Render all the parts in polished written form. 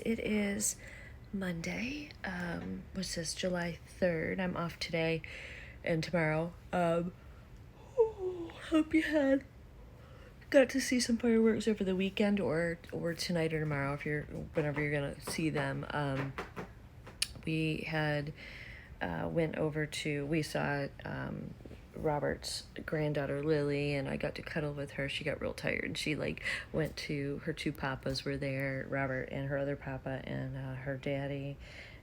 It is Monday. What's this? July 3rd. I'm off today and tomorrow. Hope you got to see some fireworks over the weekend or tonight or tomorrow if you're whenever you're gonna see them. We had we saw Robert's granddaughter Lily, and I got to cuddle with her. She got real tired. She went to her two papas were there, Robert and her other papa and her daddy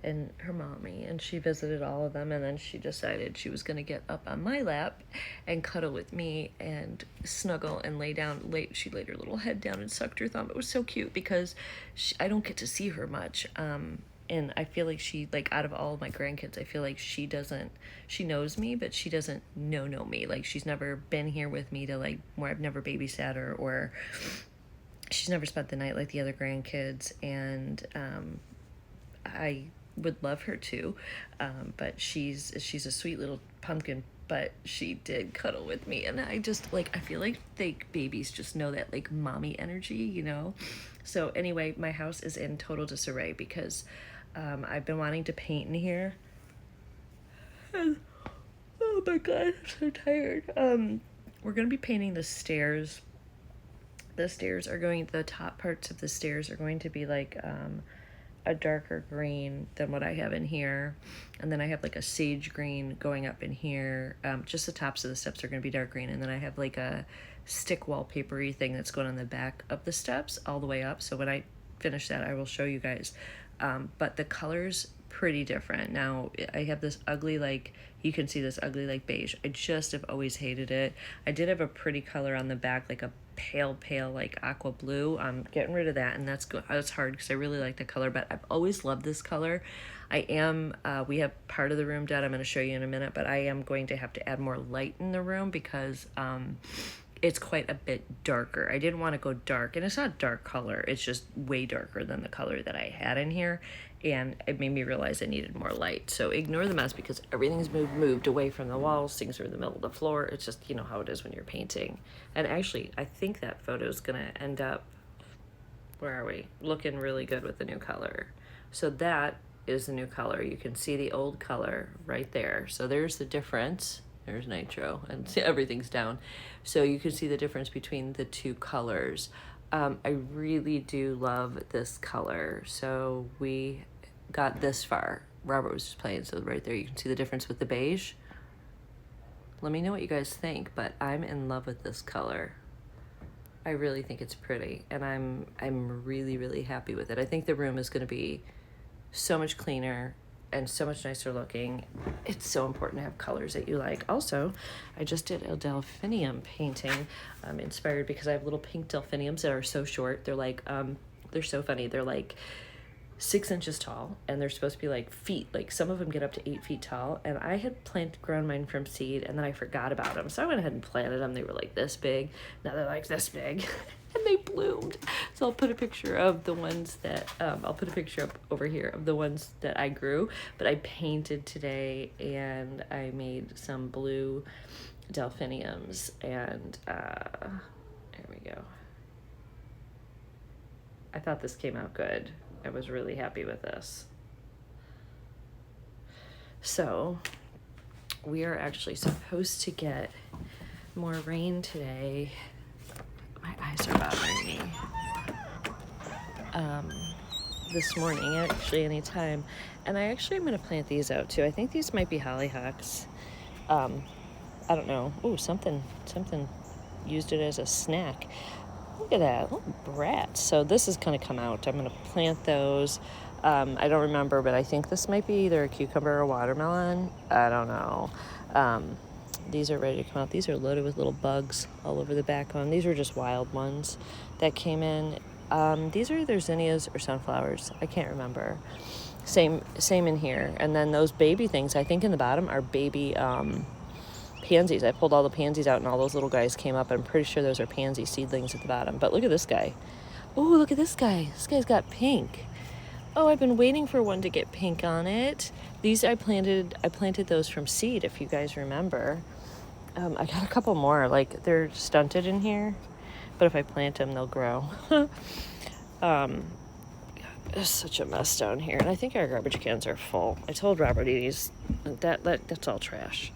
and her mommy, and she visited all of them, and then she decided she was going to get up on my lap and cuddle with me and snuggle and lay down. She laid her little head down and sucked her thumb. It was so cute because I don't get to see her much. And I feel like she, out of all of my grandkids, I feel like she knows me, but she doesn't know me. She's never been here with me where I've never babysat her, or she's never spent the night like the other grandkids. And I would love her to, but she's a sweet little pumpkin, but she did cuddle with me. And I just, I feel like babies just know that, mommy energy, you know? So anyway, my house is in total disarray because I've been wanting to paint in here. And, oh my god, I'm so tired. We're going to be painting the stairs. The top parts of the stairs are going to be a darker green than what I have in here. And then I have a sage green going up in here. Just the tops of the steps are going to be dark green. And then I have a stick wallpapery thing that's going on the back of the steps all the way up. So when I finish that, I will show you guys. But the color's pretty different. Now, I have this ugly, you can see this ugly, beige. I just have always hated it. I did have a pretty color on the back, a pale, aqua blue. I'm getting rid of that, and that's good. It's hard because I really like the color, but I've always loved this color. We have part of the room done. I'm going to show you in a minute, but I am going to have to add more light in the room because, it's quite a bit darker. I didn't want to go dark, and it's not dark color. It's just way darker than the color that I had in here, and it made me realize I needed more light. So ignore the mess because everything's moved away from the walls. Things are in the middle of the floor. It's just, you know how it is when you're painting. And actually, I think that photo is going to end up, where are we? Looking really good with the new color. So that is the new color. You can see the old color right there. So there's the difference. There's nitro, and everything's down. So you can see the difference between the two colors. I really do love this color. So we got this far. Robert was just playing, so right there you can see the difference with the beige. Let me know what you guys think, but I'm in love with this color. I really think it's pretty, and I'm really, really happy with it. I think the room is going to be so much cleaner and so much nicer looking. It's so important to have colors that you like. Also, I just did a delphinium painting. I'm inspired because I have little pink delphiniums that are so short. They're they're so funny. They're 6 inches tall, and they're supposed to be feet. Some of them get up to 8 feet tall, and I had grown mine from seed, and then I forgot about them. So I went ahead and planted them. They were this big. Now they're this big. And they bloomed. So I'll put a picture of the ones that, I'll put a picture up over here of the ones that I grew, but I painted today, and I made some blue delphiniums, and there we go. I thought this came out good. I was really happy with this. So we are actually supposed to get more rain today. My eyes are bothering me. This morning, actually, anytime. And I actually am going to plant these out too. I think these might be hollyhocks. I don't know. Oh, something used it as a snack. Look at that, little brats. So this is going to come out. I'm going to plant those. I don't remember, but I think this might be either a cucumber or a watermelon. I don't know. These are ready to come out. These are loaded with little bugs all over the back of them. These were just wild ones that came in. These are either zinnias or sunflowers. I can't remember. Same in here. And then those baby things, I think in the bottom are baby pansies. I pulled all the pansies out, and all those little guys came up. I'm pretty sure those are pansy seedlings at the bottom. But look at this guy. Oh, look at this guy. This guy's got pink. Oh, I've been waiting for one to get pink on it. These I planted those from seed, if you guys remember. I got a couple more. They're stunted in here, but if I plant them, they'll grow. It's such a mess down here. And I think our garbage cans are full. I told Robert that's all trash.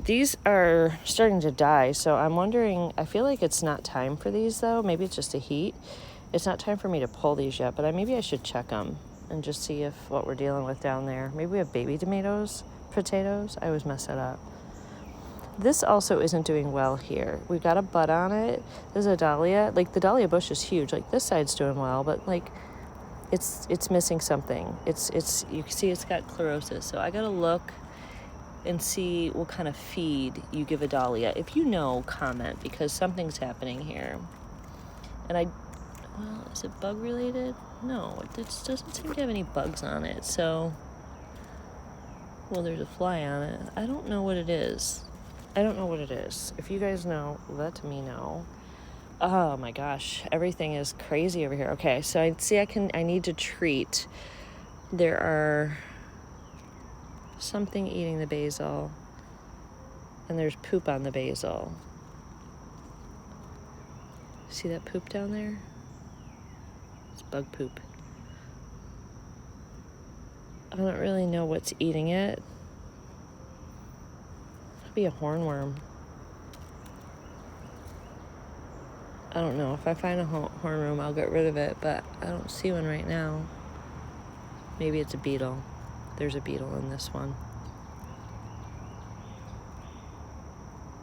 These are starting to die, so I'm wondering, I feel like it's not time for these though. Maybe it's just the heat. It's not time for me to pull these yet, but maybe I should check them and just see if what we're dealing with down there. Maybe we have baby potatoes. I always mess that up. This also isn't doing well here. We've got a bud on it. There's a dahlia. Like, the dahlia bush is huge. Like, this side's doing well, but like, it's missing something. It's you can see it's got chlorosis. So I gotta look and see what kind of feed you give a dahlia. If you know, comment, because something's happening here. And well, is it bug related? No, it doesn't seem to have any bugs on it. So, well, there's a fly on it. I don't know what it is. If you guys know, let me know. Oh my gosh, everything is crazy over here. Okay, so I need to treat. There are something eating the basil, and there's poop on the basil. See that poop down there? It's bug poop. I don't really know what's eating it. Could be a hornworm. I don't know. If I find a hornworm, I'll get rid of it, but I don't see one right now. Maybe it's a beetle. There's a beetle in this one.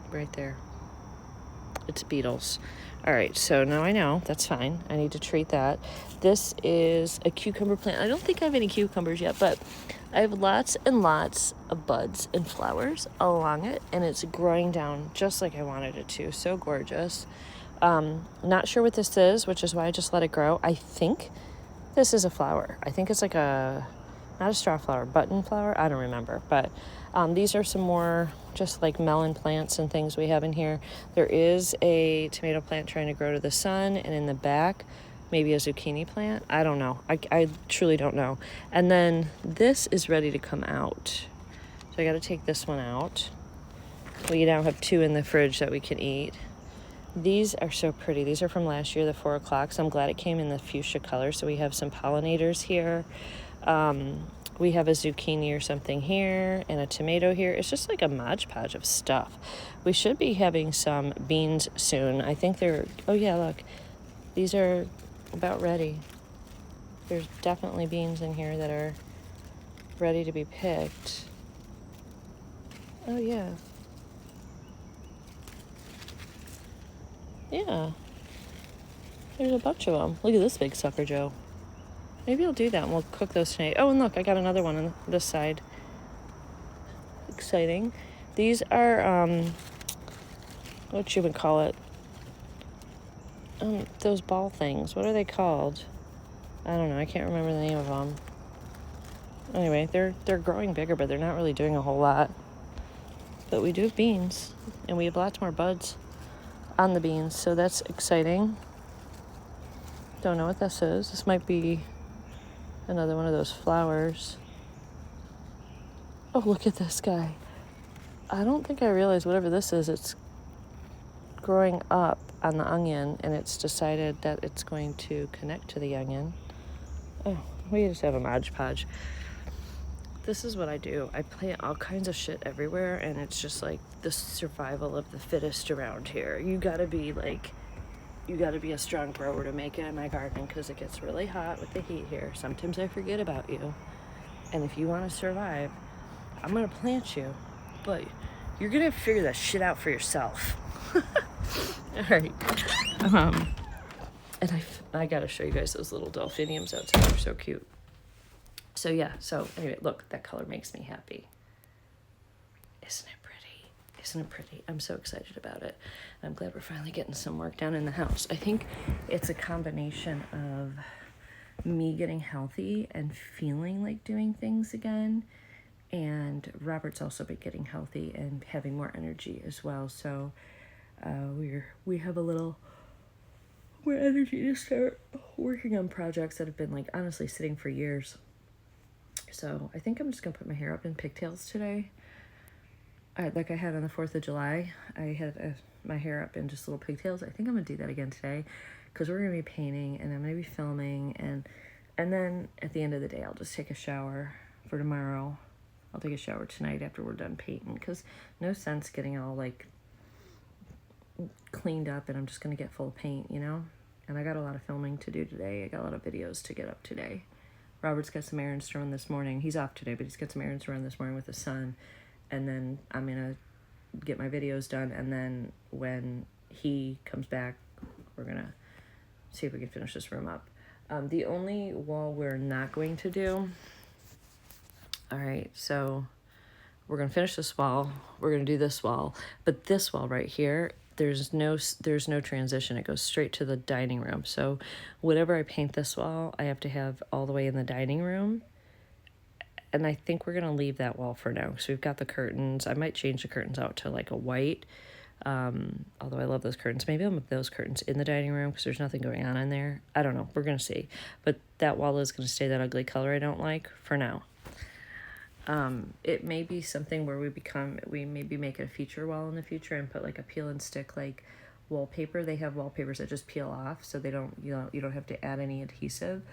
Right there. It's beetles. All right, so now I know. That's fine. I need to treat that. This is a cucumber plant. I don't think I have any cucumbers yet, but I have lots and lots of buds and flowers along it, and it's growing down just like I wanted it to. So gorgeous. Not sure what this is, which is why I just let it grow. I think this is a flower. I think it's like not a straw flower, button flower. I don't remember, but these are some more just like melon plants and things we have in here. There is a tomato plant trying to grow to the sun, and in the back, maybe a zucchini plant. I don't know. I truly don't know. And then this is ready to come out. So I got to take this one out. We now have 2 in the fridge that we can eat. These are so pretty. These are from last year, the 4 o'clock. So I'm glad it came in the fuchsia color. So we have some pollinators here. We have a zucchini or something here and a tomato here. It's just like a Mod Podge of stuff. We should be having some beans soon. I think oh yeah, look. These are about ready. There's definitely beans in here that are ready to be picked. Oh yeah. Yeah. There's a bunch of them. Look at this big sucker, Joe. Maybe I'll do that and we'll cook those tonight. Oh, and look, I got another one on this side. Exciting. These are, what you would call it? Those ball things. What are they called? I don't know. I can't remember the name of them. Anyway, they're growing bigger, but they're not really doing a whole lot. But we do have beans, and we have lots more buds on the beans, so that's exciting. Don't know what this is. This might be another one of those flowers. Oh, look at this guy. I don't think I realized whatever this is, it's growing up on the onion, and it's decided that it's going to connect to the onion. Oh, we just have a Mod Podge. This is what I do. I plant all kinds of shit everywhere, and it's just like the survival of the fittest around here. You gotta be a strong grower to make it in my garden, because it gets really hot with the heat here. Sometimes I forget about you. And if you want to survive, I'm going to plant you. But you're going to figure that shit out for yourself. All right. And I got to show you guys those little delphiniums outside. They're so cute. So yeah. So anyway, look, that color makes me happy. Isn't it pretty? Isn't it pretty? I'm so excited about it. I'm glad we're finally getting some work done in the house. I think it's a combination of me getting healthy and feeling like doing things again, and Robert's also been getting healthy and having more energy as well. So we have a little more energy to start working on projects that have been like honestly sitting for years. So I think I'm just gonna put my hair up in pigtails today. Like I had on the 4th of July, I had my hair up in just little pigtails. I think I'm going to do that again today, because we're going to be painting, and I'm going to be filming, and And then at the end of the day, I'll just take a shower for tomorrow. I'll take a shower tonight after we're done painting, because no sense getting all like cleaned up and I'm just going to get full of paint, you know? And I got a lot of filming to do today. I got a lot of videos to get up today. Robert's got some errands to run this morning. He's off today, but he's got some errands to run this morning with his son. And then I'm going to get my videos done. And then when he comes back, we're going to see if we can finish this room up. The only wall we're not going to do... All right, so we're going to finish this wall. We're going to do this wall. But this wall right here, there's no transition. It goes straight to the dining room. So whatever I paint this wall, I have to have all the way in the dining room. And I think we're going to leave that wall for now. So we've got the curtains. I might change the curtains out to like a white. Although I love those curtains. Maybe I'll move those curtains in the dining room because there's nothing going on in there. I don't know. We're going to see. But that wall is going to stay that ugly color I don't like for now. It may be something where we maybe make it a feature wall in the future and put like a peel and stick like wallpaper. They have wallpapers that just peel off, so they don't, you don't have to add any adhesive.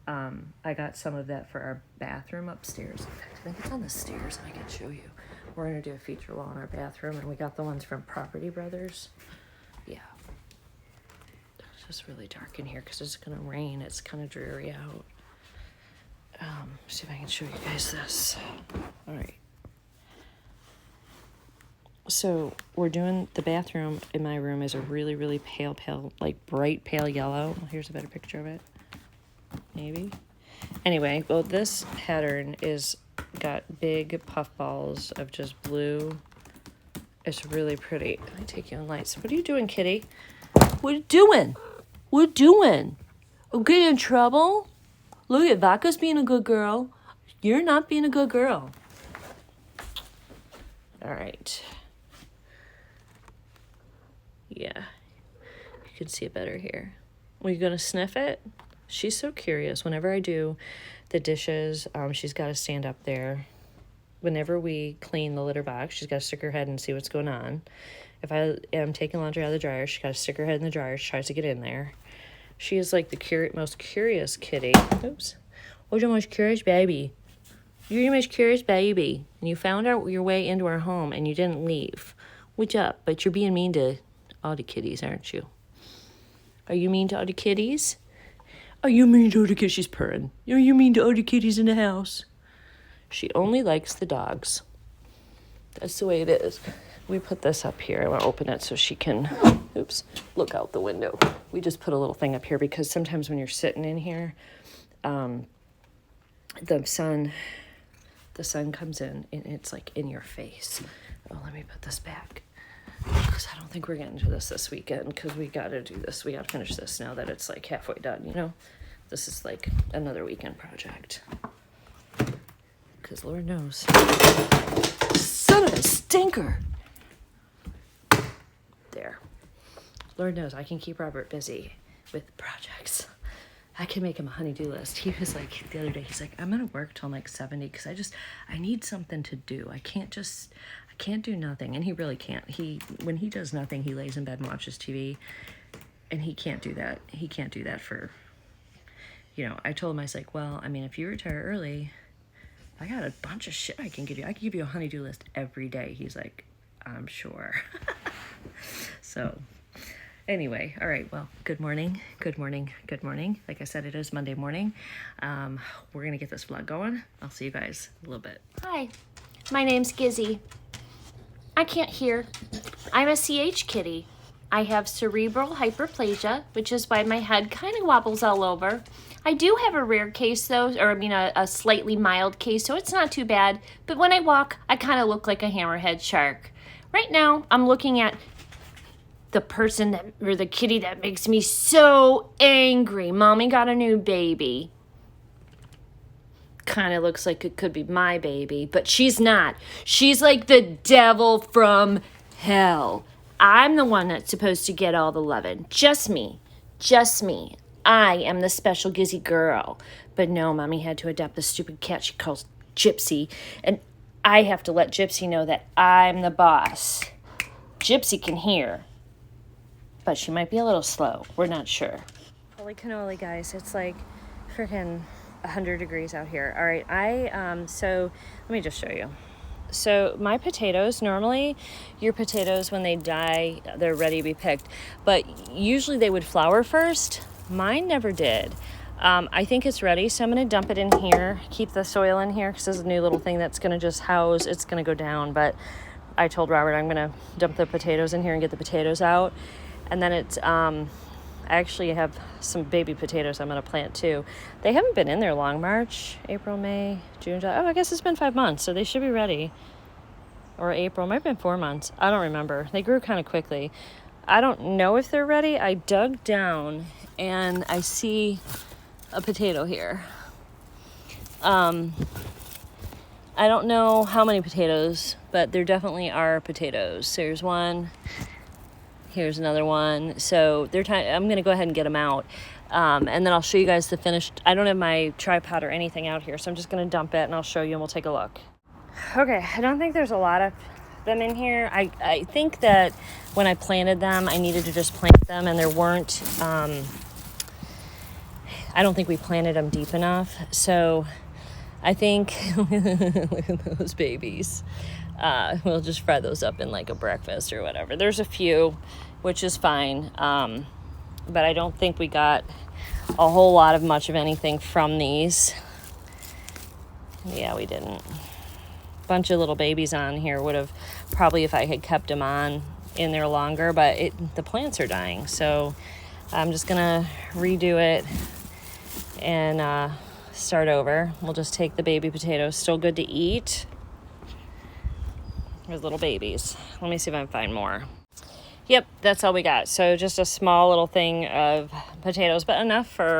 I got some of that for our bathroom upstairs. In fact, I think it's on the stairs and I can show you. We're going to do a feature wall in our bathroom, and we got the ones from Property Brothers. Yeah. It's just really dark in here because it's going to rain. It's kind of dreary out. See if I can show you guys this. All right. So we're doing the bathroom in my room is a really, really pale, like bright pale yellow. Here's a better picture of it. Maybe. Anyway, well, this pattern is got big puff balls of just blue. It's really pretty. Let me take you on lights. What are you doing, kitty? What are you doing? What are you doing? I'm getting in trouble? Look at Vaca's being a good girl. You're not being a good girl. All right. Yeah. You can see it better here. Are you going to sniff it? She's so curious. Whenever I do the dishes, she's got to stand up there. Whenever we clean the litter box, she's got to stick her head and see what's going on. If I am taking laundry out of the dryer, she's got to stick her head in the dryer. She tries to get in there. She is like the most curious kitty. Oops. What's your most curious baby? You're your most curious baby. And you found out your way into our home and you didn't leave. What's up? But you're being mean to all the kitties, aren't you? Are you mean to all the kitties? Are you mean to all the kitties? She's purring. Are you mean to all the kitties in the house? She only likes the dogs. That's the way it is. We put this up here. I want to open it so she can, look out the window. We just put a little thing up here because sometimes when you're sitting in here, the sun comes in and it's like in your face. Oh, let me put this back because I don't think we're getting to this weekend because we got to do this. We got to finish this now that it's like halfway done, you know? This is like another weekend project. Because Lord knows. Son of a stinker! There. Lord knows I can keep Robert busy with projects. I can make him a honey-do list. He was like, the other day, he's like, I'm going to work till like 70 because I need something to do. I can't do nothing. And he really can't. When he does nothing, he lays in bed and watches TV. And he can't do that. He can't do that for, I told him, I was like, well, I mean, if you retire early, I got a bunch of shit I can give you. I can give you a honey-do list every day. He's like, I'm sure. So anyway, all right, well, good morning. Like I said, it is Monday morning. We're going to get this vlog going. I'll see you guys in a little bit. Hi, my name's Gizzy. I can't hear. I'm a CH kitty. I have cerebral hyperplasia, which is why my head kind of wobbles all over. I do have a rare case though, a slightly mild case, so it's not too bad. But when I walk, I kind of look like a hammerhead shark. Right now, I'm looking at the kitty that makes me so angry. Mommy got a new baby. Kind of looks like it could be my baby, but she's not. She's like the devil from hell. I'm the one that's supposed to get all the loving. Just me. I am the special Gizzy girl. But no, Mommy had to adopt the stupid cat she calls Gypsy, and I have to let Gypsy know that I'm the boss. Gypsy can hear, but she might be a little slow. We're not sure. Holy cannoli, guys. It's like freaking 100 degrees out here. All right, so let me just show you. So my potatoes, normally your potatoes, when they die, they're ready to be picked, but usually they would flower first. Mine never did. I think it's ready, so I'm going to dump it in here, keep the soil in here, because this is a new little thing that's going to just house, it's going to go down, but I told Robert I'm going to dump the potatoes in here and get the potatoes out, and then it's, I actually have some baby potatoes I'm going to plant too. They haven't been in there long. March, April, May, June, July. Oh, I guess it's been 5 months, so they should be ready. Or April, might have been 4 months. I don't remember. They grew kind of quickly. I don't know if they're ready. I dug down and I see a potato here. I don't know how many potatoes, but there definitely are potatoes. There's one. Here's another one. So they're I'm going to go ahead and get them out. And then I'll show you guys the finished. I don't have my tripod or anything out here, so I'm just going to dump it and I'll show you and we'll take a look. Okay, I don't think there's a lot of them in here. I think that when I planted them, I needed to just plant them, and there weren't, I don't think we planted them deep enough. So I think, look at those babies. We'll just fry those up in like a breakfast or whatever. There's a few, which is fine. But I don't think we got a whole lot of much of anything from these. Yeah, we didn't. Bunch of little babies on here would have probably, if I had kept them on in there longer, but the plants are dying, so I'm just gonna redo it and start over. We'll just take the baby potatoes, still good to eat. There's little babies. Let me see if I can find more. Yep, that's all we got. So just a small little thing of potatoes, but enough for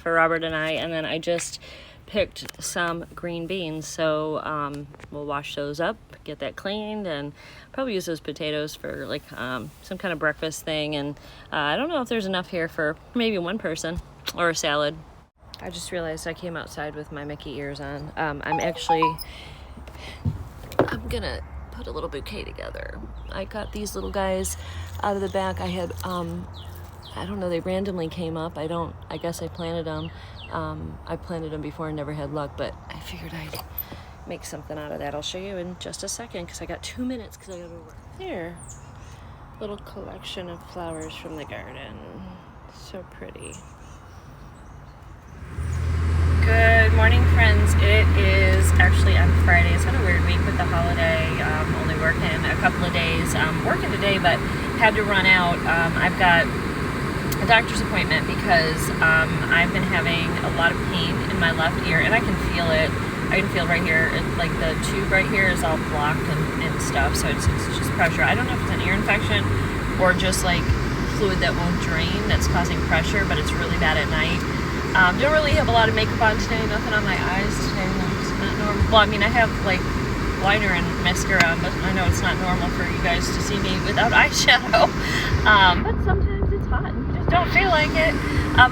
Robert and I. And then I just picked some green beans, so we'll wash those up, get that cleaned, and probably use those potatoes for like some kind of breakfast thing. And I don't know if there's enough here for maybe one person or a salad. I just realized I came outside with my Mickey ears on. I'm gonna put a little bouquet together. I got these little guys out of the back. I had I don't know, they randomly came up. I guess I planted them. I planted them before and never had luck, but I figured I'd make something out of that. I'll show you in just a second because I got 2 minutes because I got to work. There, little collection of flowers from the garden. So pretty. Good morning, friends. It is actually on Friday. It's been a weird week with the holiday. Only working a couple of days. Working today, but had to run out. I've got a doctor's appointment because I've been having a lot of pain in my left ear, and I can feel it. I can feel right here, like the tube right here is all blocked and stuff, so it's just pressure. I don't know if it's an ear infection or just like fluid that won't drain that's causing pressure, but it's really bad at night. Don't really have a lot of makeup on today, nothing on my eyes today. It's not normal. Well, I mean, I have like liner and mascara on, but I know it's not normal for you guys to see me without eyeshadow. But sometimes it's hot and you just don't feel like it.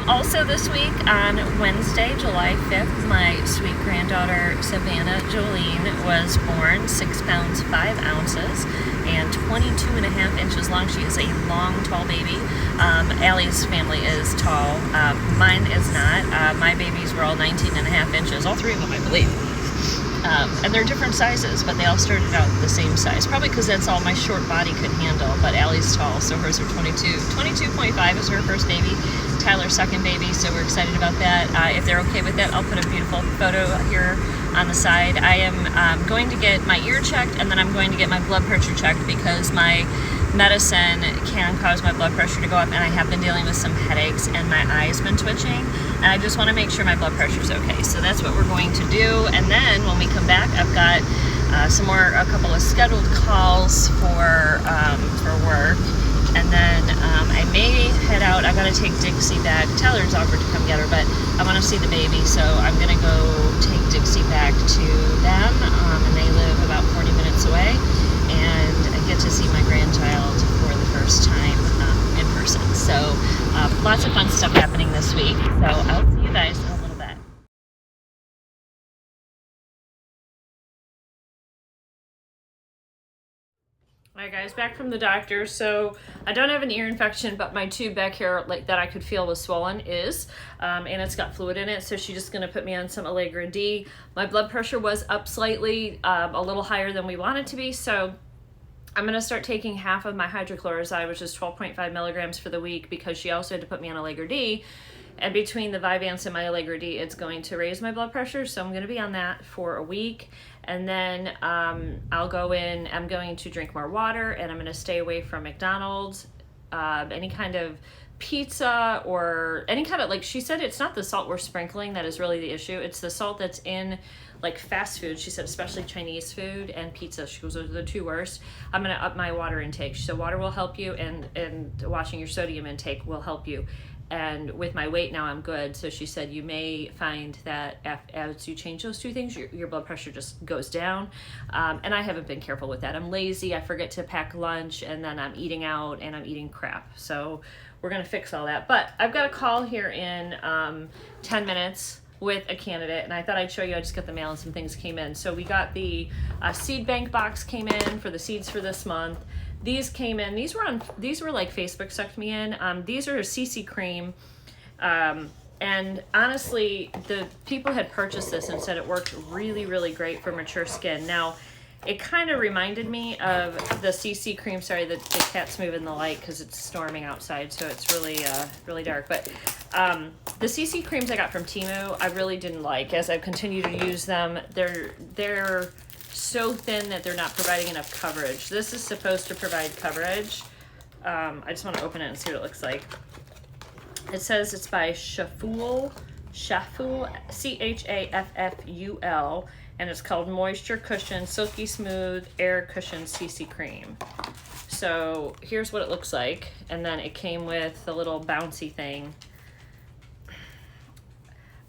Also this week on Wednesday, July 5th, my sweet granddaughter Savannah Jolene was born, 6 pounds 5 ounces and 22.5 inches long. She is a long, tall baby. Allie's family is tall. Mine is not. My babies were all 19.5 inches, all 3 of them, I believe. And they're different sizes, but they all started out the same size. Probably because that's all my short body could handle, but Allie's tall, so hers are 22. 22.5 is her first baby, Tyler's second baby, so we're excited about that. If they're okay with that, I'll put a beautiful photo here on the side. I am going to get my ear checked, and then I'm going to get my blood pressure checked because my medicine can cause my blood pressure to go up, and I have been dealing with some headaches and my eyes been twitching, and I just want to make sure my blood pressure is okay. So that's what we're going to do. And then when we come back, I've got a couple of scheduled calls for work, and then I may head out. I got to take Dixie back. Tyler's offered to come get her, but I want to see the baby, so I'm gonna go take Dixie back to them, and they live about 40 minutes away, and I get to see my grandchild for the first time in person. So lots of fun stuff happening this week. So I'll see you guys in a little bit. Hi guys, back from the doctor. So I don't have an ear infection, but my tube back here, like that I could feel was swollen, and it's got fluid in it. So she's just gonna put me on some Allegra D. My blood pressure was up slightly, a little higher than we want it to be. So I'm gonna start taking half of my hydrochloroside, which is 12.5 milligrams for the week, because she also had to put me on Allegra D. And between the Vyvanse and my Allegra D, it's going to raise my blood pressure. So I'm going to be on that for a week. And then I'll go in, I'm going to drink more water, and I'm going to stay away from McDonald's, any kind of pizza, or any kind of, like she said, it's not the salt we're sprinkling that is really the issue. It's the salt that's in like fast food. She said especially Chinese food and pizza. She goes, those are the two worst. I'm going to up my water intake. So water will help you, and watching your sodium intake will help you. And with my weight now, I'm good. So she said you may find that as you change those two things, your blood pressure just goes down. And I haven't been careful with that. I'm lazy. I forget to pack lunch, and then I'm eating out and I'm eating crap. So we're going to fix all that. But I've got a call here in 10 minutes with a candidate, and I thought I'd show you. I just got the mail and some things came in. So we got the seed bank box came in for the seeds for this month. These came in. These were like Facebook sucked me in. These are a CC cream, and honestly, the people had purchased this and said it worked really, really great for mature skin. Now, it kind of reminded me of the CC cream. Sorry, the cat's moving the light because it's storming outside, so it's really, really dark. But the CC creams I got from Temu, I really didn't like. As I've continued to use them, they're so thin that they're not providing enough coverage. This is supposed to provide coverage. I just want to open it and see what it looks like. It says it's by Chafful, Chafful, and it's called Moisture Cushion Silky Smooth Air Cushion CC Cream. So here's what it looks like, and then it came with a little bouncy thing.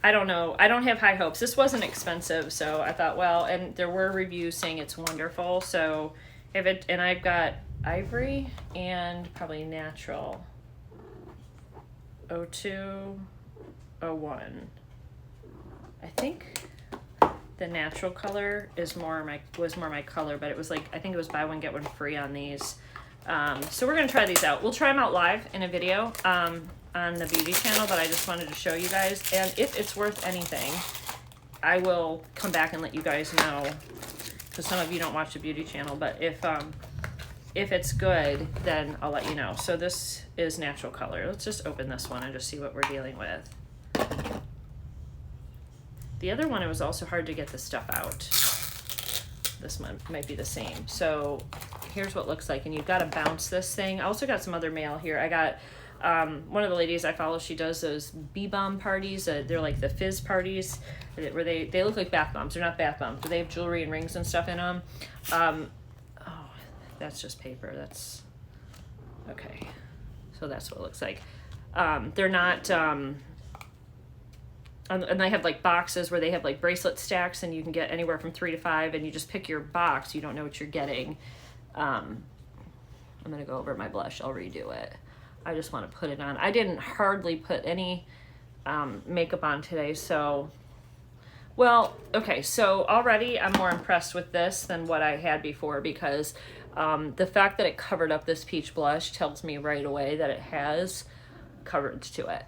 I don't know. I don't have high hopes. This wasn't expensive, so I thought, well, and there were reviews saying it's wonderful. So if it, and I've got ivory and probably natural. 02, 01. I think the natural color was more my color, but it was like, I think it was buy one get one free on these. So we're gonna try these out. We'll try them out live in a video on the beauty channel, but I just wanted to show you guys. And if it's worth anything, I will come back and let you guys know, because some of you don't watch the beauty channel. But if it's good, then I'll let you know. So this is natural color. Let's just open this one and just see what we're dealing with. The other one, it was also hard to get the stuff out. This one might be the same. So here's what it looks like, and you've got to bounce this thing. I also got some other mail here. I got one of the ladies I follow, she does those bee balm parties. They're like the fizz parties, where they look like bath bombs. They're not bath bombs, but they have jewelry and rings and stuff in them. Oh, that's just paper. That's okay. So that's what it looks like. They're not, and they have like boxes where they have like bracelet stacks, and you can get anywhere from 3 to 5, and you just pick your box. You don't know what you're getting. I'm gonna go over my blush. I'll redo it. I just want to put it on. I didn't hardly put any makeup on today, so, well, okay, so already I'm more impressed with this than what I had before, because the fact that it covered up this peach blush tells me right away that it has coverage to it,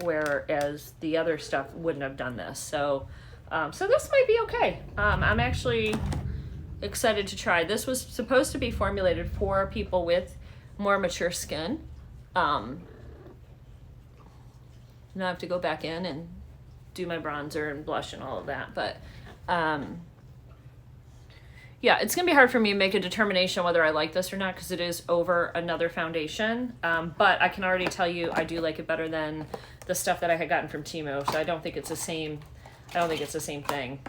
whereas the other stuff wouldn't have done this. So, so this might be okay. I'm actually excited to try. This was supposed to be formulated for people with more mature skin. Now I have to go back in and do my bronzer and blush and all of that, but yeah, it's gonna be hard for me to make a determination whether I like this or not, because it is over another foundation, but I can already tell you I do like it better than the stuff that I had gotten from Temu, so I don't think it's the same thing.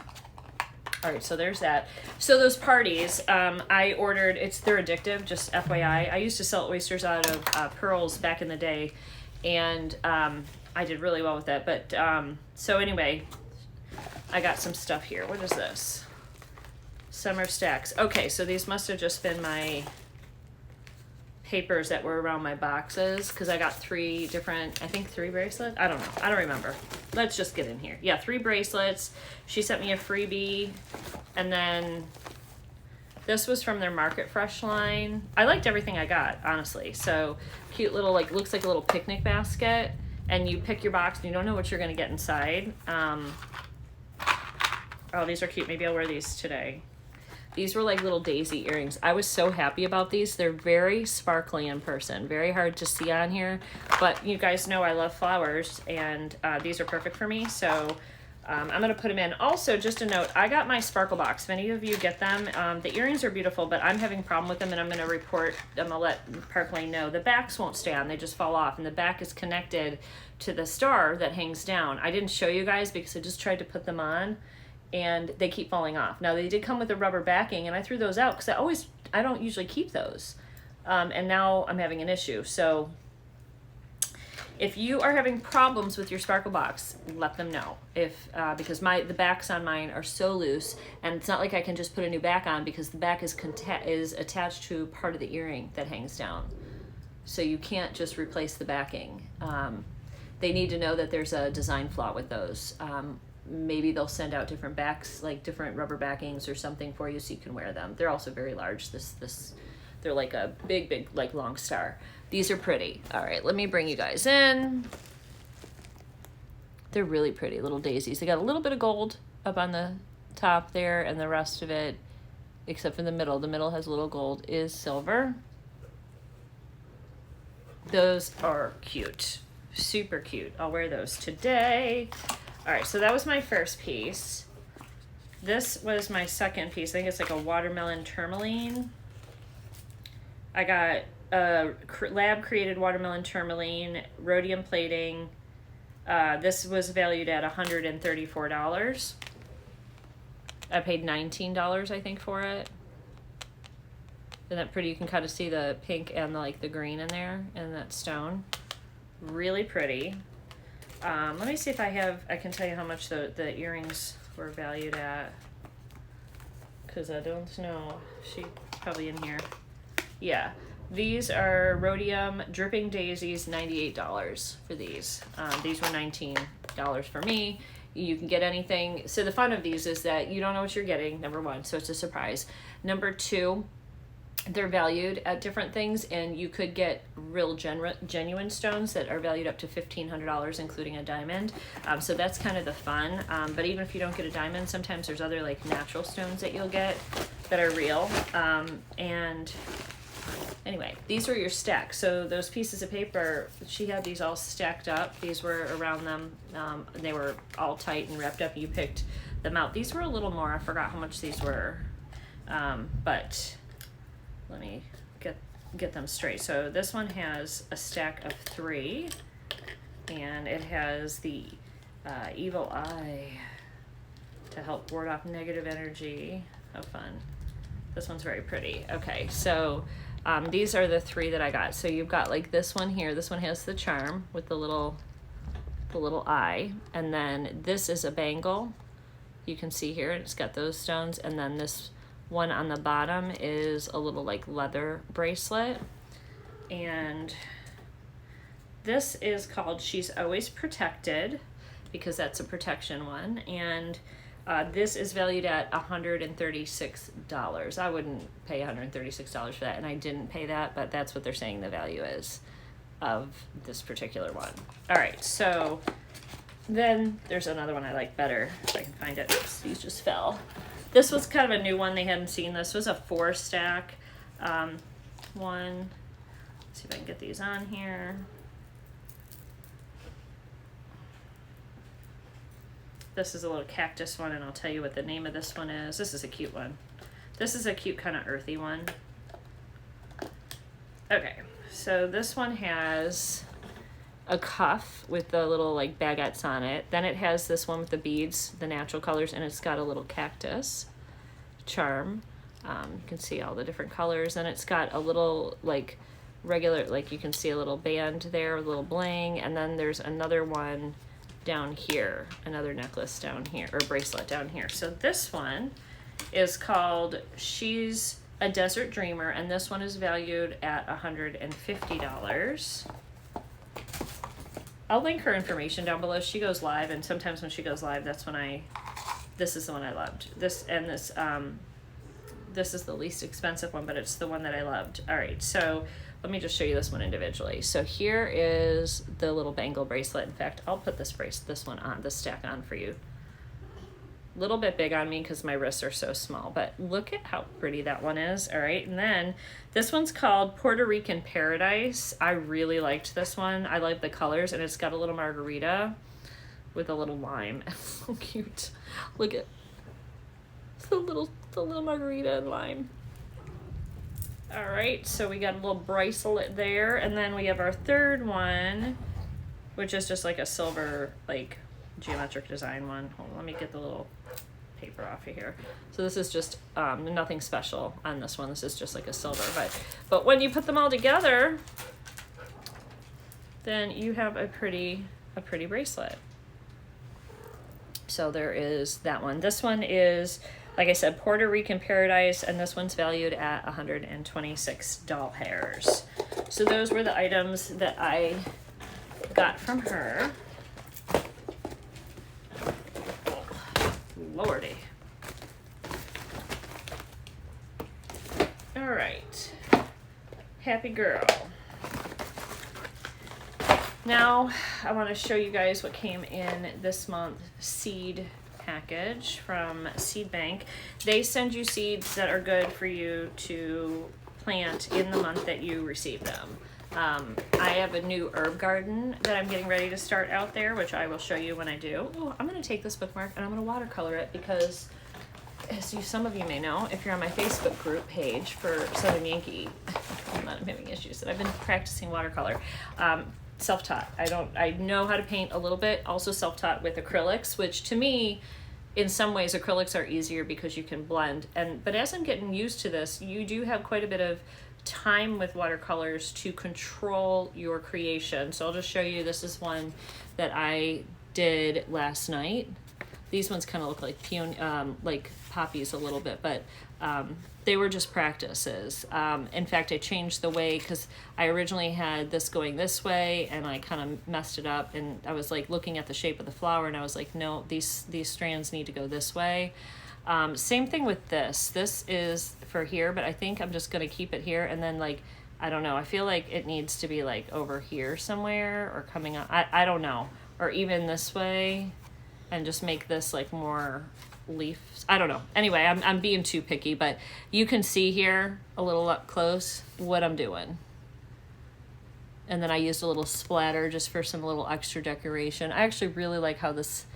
All right, so there's that. So those parties, I ordered, they're addictive, just FYI. I used to sell oysters out of pearls back in the day, and I did really well with that. But so anyway, I got some stuff here. What is this? Summer stacks. Okay, so these must have just been my papers that were around my boxes, because I got 3 different, I think 3 bracelets. I don't know. I don't remember. Let's just get in here. Yeah, 3 bracelets. She sent me a freebie, and then This was from their Market Fresh line. I liked everything I got, honestly. So cute little, like, looks like a little picnic basket. And you pick your box and you don't know what you're going to get inside. Oh, these are cute. Maybe I'll wear these today. These were like little daisy earrings. I was so happy about these. They're very sparkly in person. Very hard to see on here. But you guys know I love flowers. And these are perfect for me. So I'm going to put them in. Also, just a note, I got my sparkle box. Many of you get them. The earrings are beautiful, but I'm having a problem with them, and I'm going to report, I'm going to let Park Lane know. The backs won't stay on. They just fall off, and the back is connected to the star that hangs down. I didn't show you guys because I just tried to put them on, and they keep falling off. Now, they did come with a rubber backing, and I threw those out because I don't usually keep those. And now I'm having an issue. So if you are having problems with your sparkle box, let them know. Because the backs on mine are so loose, and it's not like I can just put a new back on because the back is attached to part of the earring that hangs down. So you can't just replace the backing. They need to know that there's a design flaw with those. Maybe they'll send out different backs, like different rubber backings or something for you so you can wear them. They're also very large. They're like a big, like long star. These are pretty. All right, let me bring you guys in. They're really pretty, little daisies. They got a little bit of gold up on the top there, and the rest of it, except for the middle has a little gold, is silver. Those are cute. Super cute. I'll wear those today. All right, so that was my first piece. This was my second piece. I think it's like a watermelon tourmaline. I got a lab created watermelon tourmaline, rhodium plating. This was valued at $134. I paid $19, I think, for it. Isn't that pretty? You can kind of see the pink and the green in there, and that stone. Really pretty. Let me see if I can tell you how much the earrings were valued at, because I don't know. She's probably in here. Yeah, these are rhodium dripping daisies, $98 for these. These were $19 for me. You can get anything. So the fun of these is that you don't know what you're getting, number one, so it's a surprise. Number two, they're valued at different things, and you could get real genuine stones that are valued up to $1,500, including a diamond. So that's kind of the fun. But even if you don't get a diamond, sometimes there's other like natural stones that you'll get that are real. And anyway, these were your stacks. So those pieces of paper, she had these all stacked up. These were around them. They were all tight and wrapped up. You picked them out. These were a little more. I forgot how much these were. But let me get them straight. So this one has a stack of 3, and it has the evil eye to help ward off negative energy. How fun. This one's very pretty. Okay, so these are the 3 that I got. So you've got like this one here. This one has the charm with the little eye, and then this is a bangle. You can see here it's got those stones, and then this one on the bottom is a little like leather bracelet, and this is called She's Always Protected, because that's a protection one, and this is valued at $136. I wouldn't pay $136 for that, and I didn't pay that, but that's what they're saying the value is of this particular one. All right, so then there's another one I like better, if I can find it. Oops, these just fell. This was kind of a new one. They hadn't seen this. Was a 4 stack one. Let's see if I can get these on here. This is a little cactus one, and I'll tell you what the name of this one is. This is a cute one. This is a cute kind of earthy one. Okay, so this one has a cuff with the little like baguettes on it. Then it has this one with the beads, the natural colors, and it's got a little cactus charm. You can see all the different colors, and it's got a little like regular, like you can see a little band there, a little bling, and then there's another one down here, another necklace down here, or bracelet down here. So this one is called She's a Desert Dreamer, and this one is valued at $150. I'll link her information down below. She goes live, and sometimes when she goes live, that's when this is the one I loved. This and this this is the least expensive one, but it's the one that I loved. All right, so let me just show you this one individually. So here is the little bangle bracelet. In fact, I'll put this one on, this stack on for you. A little bit big on me because my wrists are so small, but look at how pretty that one is. All right, and then this one's called Puerto Rican Paradise. I really liked this one. I like the colors, and it's got a little margarita with a little lime. It's so cute. Look at the little margarita and lime. All right, so we got a little bracelet there, and then we have our third one, which is just like a silver, like geometric design one. Hold on, let me get the little paper off of here. So this is just nothing special on this one. This is just like a silver, but when you put them all together, then you have a pretty bracelet. So there is that one. This one is, like I said, Puerto Rican Paradise, and this one's valued at 126 doll hairs. So those were the items that I got from her. Lordy. All right. Happy girl. Now I want to show you guys what came in this month's seed package from Seed Bank. They send you seeds that are good for you to plant in the month that you receive them. I have a new herb garden that I'm getting ready to start out there, which I will show you when I do. Oh, I'm going to take this bookmark and I'm going to watercolor it because, as some of you may know, if you're on my Facebook group page for Southern Yankee, I'm having issues, that I've been practicing watercolor. Self-taught. I know how to paint a little bit, also self-taught with acrylics, which to me, in some ways, acrylics are easier because you can blend. But as I'm getting used to this, you do have quite a bit of time with watercolors to control your creation. So I'll just show you, this is one that I did last night. These ones kind of look like like poppies a little bit, but they were just practices. In fact, I changed the way because I originally had this going this way and I kind of messed it up, and I was like looking at the shape of the flower and I was like, no, these strands need to go this way. Same thing with this. This is for here, but I think I'm just going to keep it here, and then like, I don't know, I feel like it needs to be like over here somewhere or coming up. I don't know, or even this way, and just make this like more leaves. I don't know. Anyway, I'm being too picky, but you can see here a little up close what I'm doing. And then I used a little splatter just for some little extra decoration. I actually really like how this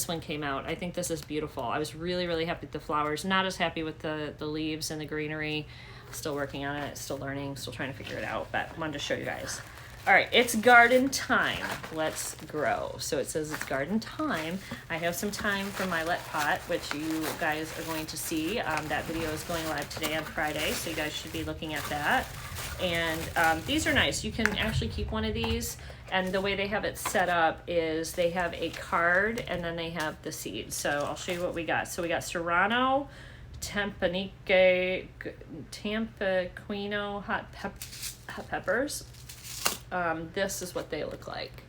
one came out. I think this is beautiful. I was really, really happy with the flowers. Not as happy with the leaves and the greenery. Still working on it, still learning, still trying to figure it out, but I wanted to show you guys. All right, it's garden time. Let's grow. So it says it's garden time. I have some time for my Let Pot, which you guys are going to see. That video is going live today on Friday, so you guys should be looking at that. And these are nice. You can actually keep one of these, and the way they have it set up is they have a card and then they have the seeds. So I'll show you what we got. So we got Serrano, Tampaquino hot peppers. This is what they look like.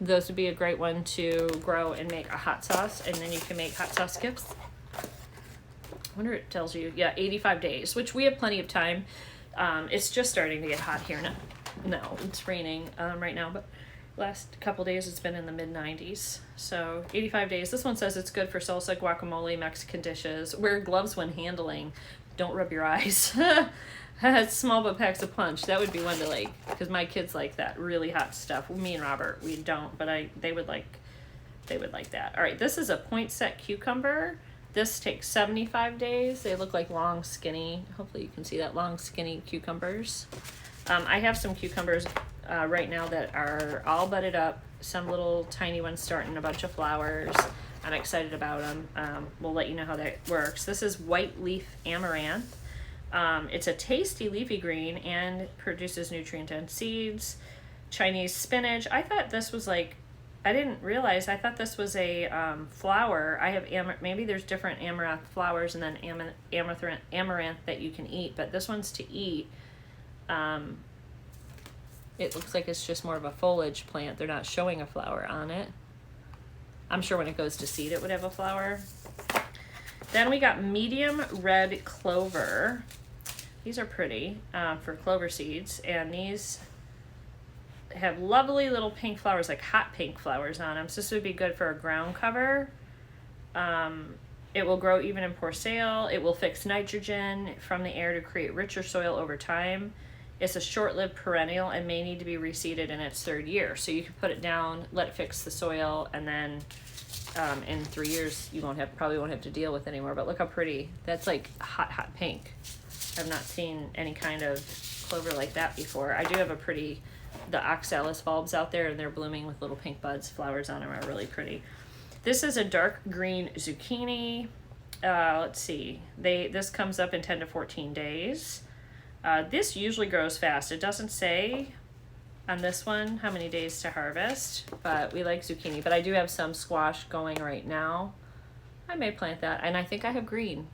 Those would be a great one to grow and make a hot sauce, and then you can make hot sauce skips. I wonder if it tells you, yeah, 85 days, which we have plenty of time. It's just starting to get hot here now. No, it's raining right now, but last couple days it's been in the mid-90s. So 85 days. This one says it's good for salsa, guacamole, Mexican dishes. Wear gloves when handling. Don't rub your eyes. Has small but packs a punch. That would be one to like, because my kids like that really hot stuff. Me and Robert, we don't, but they would like that. All right, this is a poinsettia cucumber. This takes 75 days. They look like long, skinny. Hopefully you can see that, long, skinny cucumbers. I have some cucumbers right now that are all budded up. Some little tiny ones starting a bunch of flowers. I'm excited about them. We'll let you know how that works. This is white leaf amaranth. It's a tasty leafy green and produces nutrient-dense seeds. Chinese spinach. I thought this was like, I didn't realize, I thought this was a flower. I have maybe there's different amaranth flowers and then amaranth that you can eat, but this one's to eat. It looks like it's just more of a foliage plant. They're not showing a flower on it. I'm sure when it goes to seed it would have a flower. Then we got medium red clover. These are pretty for clover seeds, and these have lovely little pink flowers, like hot pink flowers on them. So this would be good for a ground cover. It will grow even in poor soil. It will fix nitrogen from the air to create richer soil over time. It's a short-lived perennial and may need to be reseeded in its 3rd year. So you can put it down, let it fix the soil, and then in 3 years you probably won't have to deal with it anymore. But look how pretty. That's like hot pink. I've not seen any kind of clover like that before. I do have the oxalis bulbs out there, and they're blooming with little pink buds. Flowers on them are really pretty. This is a dark green zucchini. Let's see. This comes up in 10 to 14 days. This usually grows fast. It doesn't say on this one how many days to harvest, but we like zucchini. But I do have some squash going right now. I may plant that, and I think I have green.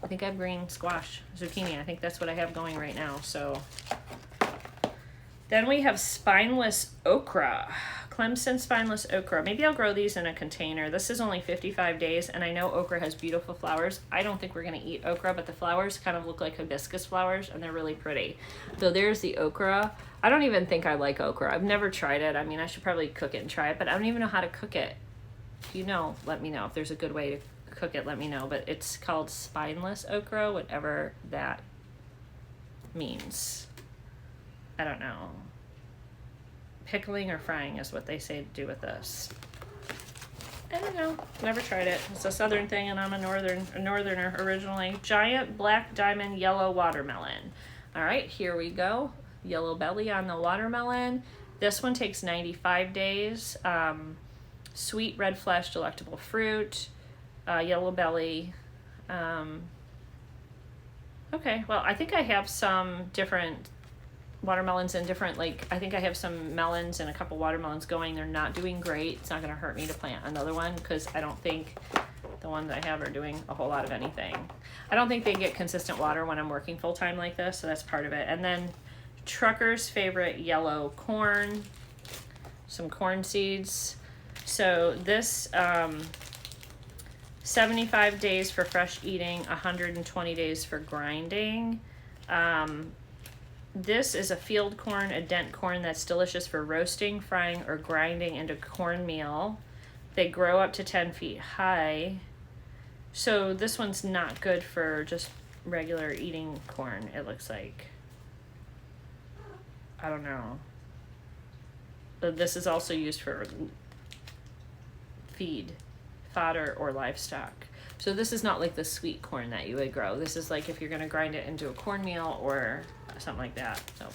I think I have green squash, zucchini. I think that's what I have going right now. So then we have spineless okra, Clemson spineless okra. Maybe I'll grow these in a container. This is only 55 days, and I know okra has beautiful flowers. I don't think we're gonna eat okra, but the flowers kind of look like hibiscus flowers, and they're really pretty. So there's the okra. I don't even think I like okra. I've never tried it. I mean, I should probably cook it and try it, but I don't even know how to cook it. If you know, let me know. If there's a good way to cook it, let me know. But it's called spineless okra, whatever that means. I don't know. Pickling or frying is what they say to do with this. I don't know. Never tried it. It's a southern thing, and I'm a northerner originally. Giant black diamond yellow watermelon. All right, here we go. Yellow belly on the watermelon. This one takes 95 days. Sweet red flesh, delectable fruit. Yellow belly. Okay, well, I think I have some different watermelons and different, I think I have some melons and a couple watermelons going. They're not doing great. It's not going to hurt me to plant another one because I don't think the ones I have are doing a whole lot of anything. I don't think they get consistent water when I'm working full-time like this, so that's part of it. And then Trucker's favorite yellow corn, some corn seeds. So this 75 days for fresh eating, 120 days for grinding. This is a field corn, a dent corn that's delicious for roasting, frying, or grinding into cornmeal. They grow up to 10 feet high. So this one's not good for just regular eating corn, it looks like. I don't know. But this is also used for fodder, or livestock. So this is not like the sweet corn that you would grow. This is like if you're gonna grind it into a cornmeal or something like that. So,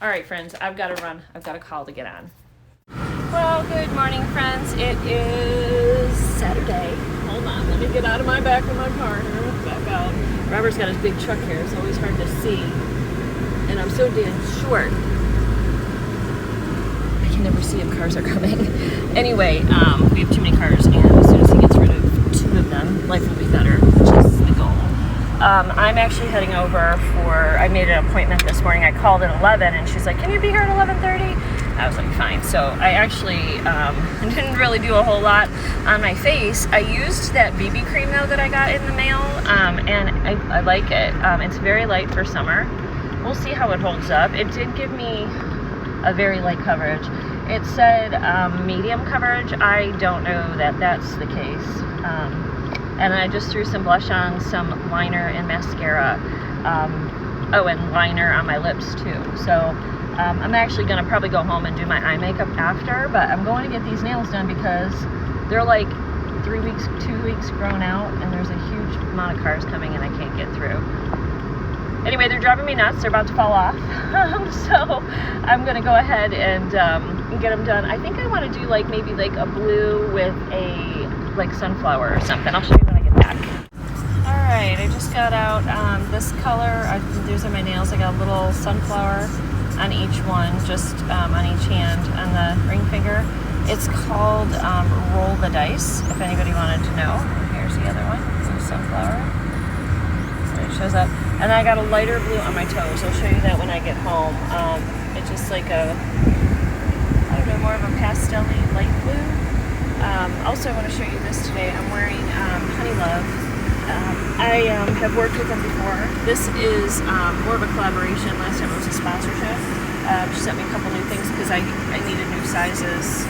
all right, friends, I've got to run. I've got a call to get on. Well, good morning, friends. It is Saturday. Hold on, let me get out of my back of my car here. Back out. Robert's got his big truck here. It's always hard to see, and I'm so damn short. I can never see if cars are coming. Anyway, we have too many cars, and as soon as he gets rid of 2 of them, life will be better, which is the goal. I'm actually heading over I made an appointment this morning. I called at 11, and she's like, can you be here at 11:30? I was like, fine. So I actually didn't really do a whole lot on my face. I used that BB cream, though, that I got in the mail, and I like it. It's very light for summer. We'll see how it holds up. It did give me a very light coverage. It said medium coverage. I don't know that that's the case. And I just threw some blush on, some liner and mascara. And liner on my lips too. So I'm actually gonna probably go home and do my eye makeup after, but I'm going to get these nails done because they're like 2 weeks grown out, and there's a huge amount of cars coming and I can't get through. Anyway, they're driving me nuts. They're about to fall off. So I'm gonna go ahead and get them done. I think I want to do maybe a blue with a sunflower or something. I'll show you when I get back. Alright, I just got out this color. These are my nails. I got a little sunflower on each one, just on each hand, on the ring finger. It's called Roll the Dice, if anybody wanted to know. Here's the other one. It's a sunflower. So it shows up. And I got a lighter blue on my toes. I'll show you that when I get home. It's just like more of a pastel-y light blue. Also, I want to show you this today. I'm wearing Honeylove I have worked with them before. This is more of a collaboration. Last time it was a sponsorship. She sent me a couple new things because I needed new sizes.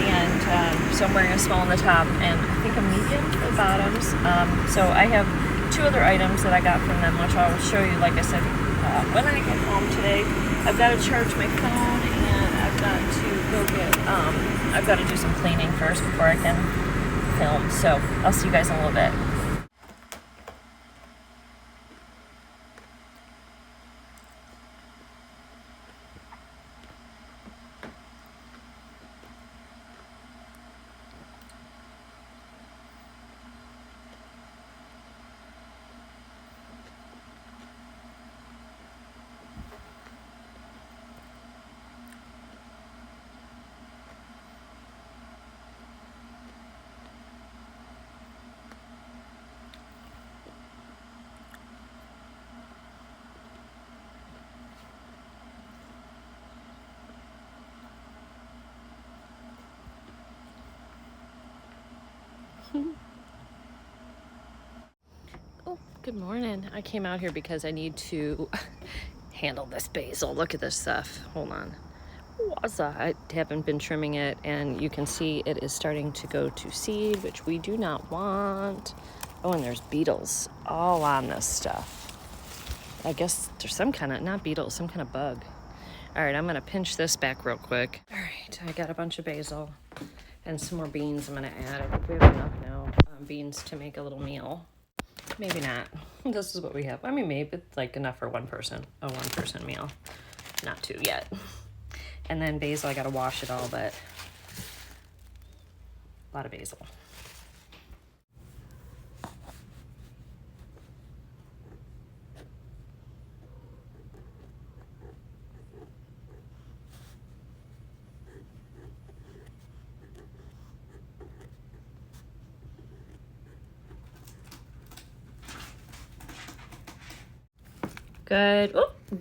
And so I'm wearing a small on the top and I think a medium for the bottoms. So I have 2 other items that I got from them, which I will show you, like I said, when I get home today. I've got to charge my phone and I've got to go get, I've got to do some cleaning first before I can film. So I'll see you guys in a little bit. Oh, good morning. I came out here because I need to handle this basil. Look at this stuff. Hold on. Wazza. I haven't been trimming it, and you can see it is starting to go to seed, which we do not want. Oh, and there's beetles all on this stuff. I guess there's some kind of, not beetles, some kind of bug. All right, I'm gonna pinch this back real quick. All right, I got a bunch of basil and some more beans I'm gonna add. I think we have enough now, beans to make a little meal. Maybe not. This is what we have. I mean, maybe it's like enough for one person, a 1-person meal. Not 2 yet. And then basil, I gotta wash it all, but a lot of basil.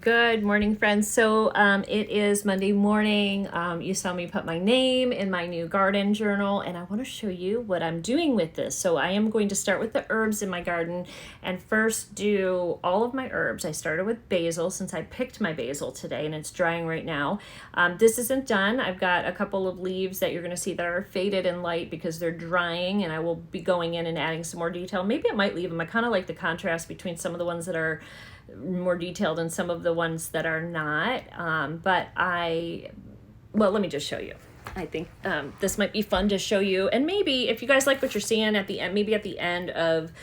Good morning, friends. So it is Monday morning. You saw me put my name in my new garden journal, and I want to show you what I'm doing with this. So I am going to start with the herbs in my garden and first do all of my herbs. I started with basil since I picked my basil today, and it's drying right now. This isn't done. I've got a couple of leaves that you're going to see that are faded and light because they're drying, and I will be going in and adding some more detail. Maybe I might leave them. I kind of like the contrast between some of the ones that are more detailed and some of the ones that are not. Well, let me just show you. I think this might be fun to show you. And maybe if you guys like what you're seeing at the end, maybe at the end of,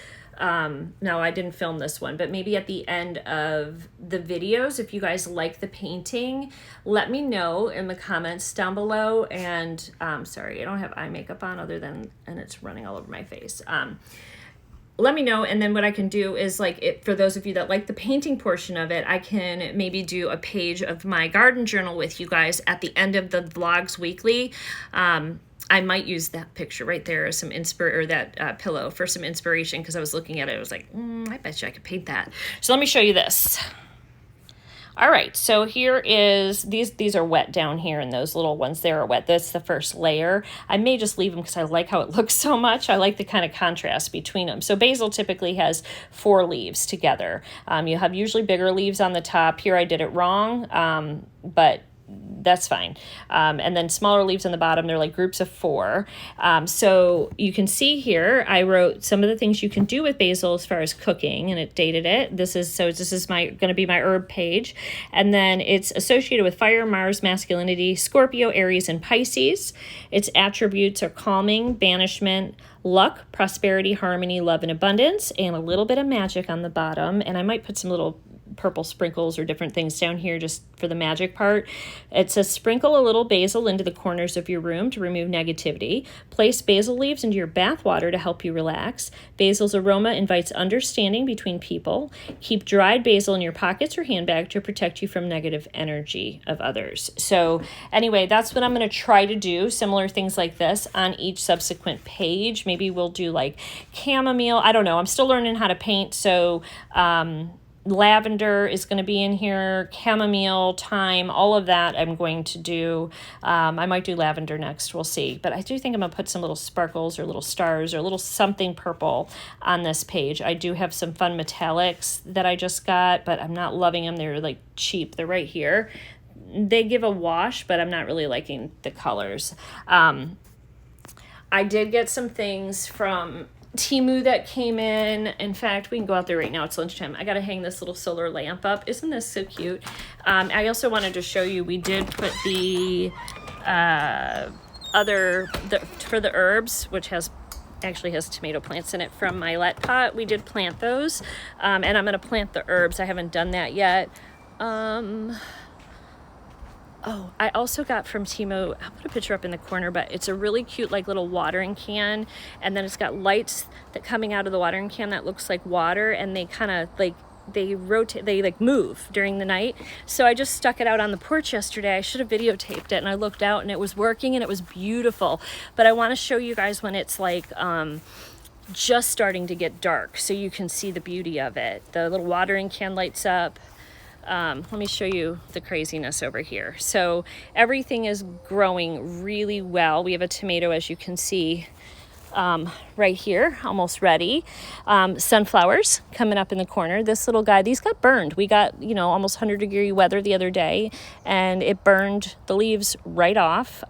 no, I didn't film this one, but maybe at the end of the videos, if you guys like the painting, let me know in the comments down below. And sorry, I don't have eye makeup on other than, and it's running all over my face. Let me know, and then what I can do is, like, for those of you that like the painting portion of it, I can maybe do a page of my garden journal with you guys at the end of the vlogs weekly. I might use that picture right there as some that pillow for some inspiration, because I was looking at it, I was like, I bet you I could paint that. So let me show you this. All right, so here is, these are wet down here, and those little ones there are wet. That's the first layer. I may just leave them because I like how it looks so much. I like the kind of contrast between them. So basil typically has 4 leaves together. You have usually bigger leaves on the top. Here I did it wrong, but that's fine. And then smaller leaves on the bottom, they're like groups of 4. So you can see here, I wrote some of the things you can do with basil as far as cooking, and it dated it. This is going to be my herb page. And then it's associated with fire, Mars, masculinity, Scorpio, Aries, and Pisces. Its attributes are calming, banishment, luck, prosperity, harmony, love, and abundance, and a little bit of magic on the bottom. And I might put some little purple sprinkles or different things down here just for the magic part. It says sprinkle a little basil into the corners of your room to remove negativity. Place basil leaves into your bath water to help you relax. Basil's aroma invites understanding between people. Keep dried basil in your pockets or handbag to protect you from negative energy of others. So anyway, that's what I'm going to try to do. Similar things like this on each subsequent page. Maybe we'll do like chamomile. I don't know. I'm still learning how to paint, so lavender is going to be in here, chamomile, thyme, all of that I'm going to do. I might do lavender next, we'll see. But I do think I'm going to put some little sparkles or little stars or a little something purple on this page. I do have some fun metallics that I just got, but I'm not loving them. They're like cheap. They're right here. They give a wash, but I'm not really liking the colors. I did get some things from Temu that came in. In fact, we can go out there right now. It's lunchtime. I got to hang this little solar lamp up. Isn't this so cute? I also wanted to show you, we did put the for the herbs, which actually has tomato plants in it from my let pot. We did plant those. And I'm going to plant the herbs. I haven't done that yet. Oh, I also got from Temu, I'll put a picture up in the corner, but it's a really cute like little watering can, and then it's got lights that coming out of the watering can that looks like water, and they kind of like, they rotate, they like move during the night. So I just stuck it out on the porch yesterday. I should have videotaped it, and I looked out and it was working and it was beautiful. But I want to show you guys when it's like just starting to get dark so you can see the beauty of it. The little watering can lights up. Let me show you the craziness over here. So everything is growing really well. We have a tomato, as you can see, right here, almost ready. Sunflowers coming up in the corner. This little guy, these got burned. We got, almost 100-degree weather the other day, and it burned the leaves right off.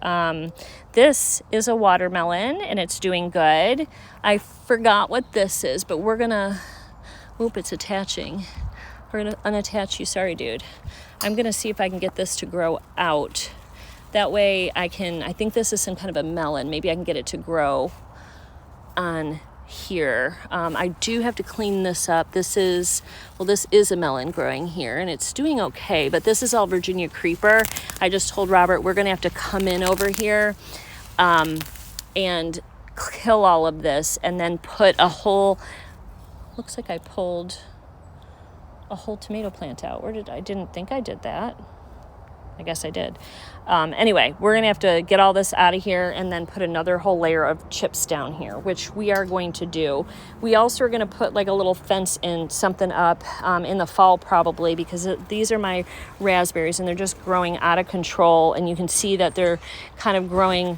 This is a watermelon, and it's doing good. I forgot what this is, but we're gonna, it's attaching. We're gonna unattach you. Sorry, dude. I'm gonna see if I can get this to grow out. That way I think this is some kind of a melon. Maybe I can get it to grow on here. I do have to clean this up. This is a melon growing here, and it's doing okay, but this is all Virginia creeper. I just told Robert we're gonna have to come in over here and kill all of this, and then put a whole, looks like I pulled a whole tomato plant out. I didn't think I did that. I guess I did. Anyway, we're gonna have to get all this out of here and then put another whole layer of chips down here, which we are going to do. We also are gonna put like a little fence and something up in the fall probably, because these are my raspberries and they're just growing out of control, and you can see that they're kind of growing